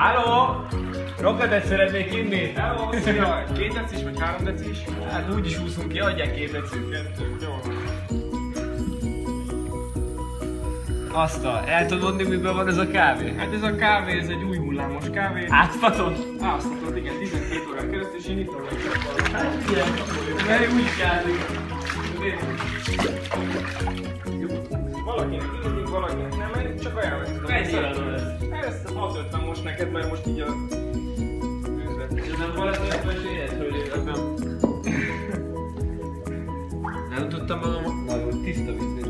Halló! Rokadet szeretnék inni? Hello, szia! 2 decis vagy 3 decis? Hát úgyis úszunk ki, adják 2 decit. Jó. El tudod mondani, miben van ez a kávé? Hát ez a kávé, ez egy új hullámos kávé. Átfatott? Áztatod, igen, 12 órán keresztül, és én itt vagyok. Hát ilyen kapoljuk, mert úgy kávé. Valakinek ízik, valakinek nem, én csak ajánlom tudom. Mennyi eladod ezt? Ezt 650 most neked, mert most így a üzlet. Ez nem valami meséljet, hogy ebben... Nem tudtam magam... Na jó, tiszta víz.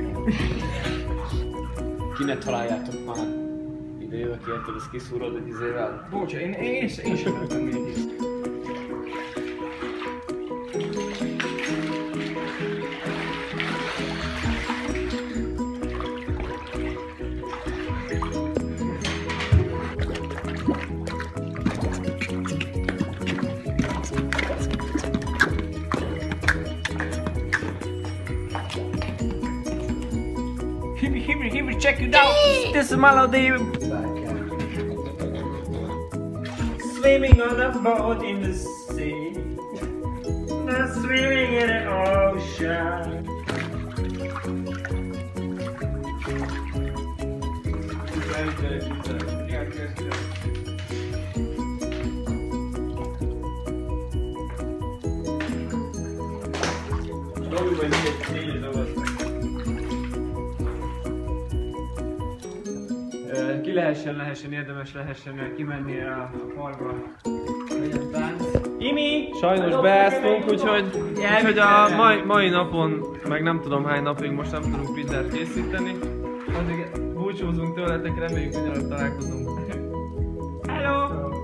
Ki ne találjátok már. Ide jövök érted, ezt kiszúrod egy izével. Bocs, én sem vettem még itt. Here, check it out! This is melody! Swimming on a boat in the sea. Not swimming in the ocean. Ki lehessen, érdemes lehessen kimenni a parkba. Legyen tánc. Imi! Sajnos beáztunk, úgyhogy a mai napon, meg nem tudom hány napig most nem tudunk pizzát készíteni. Addig búcsúzunk tőletek, reméljük, hogy találkozunk. Hello!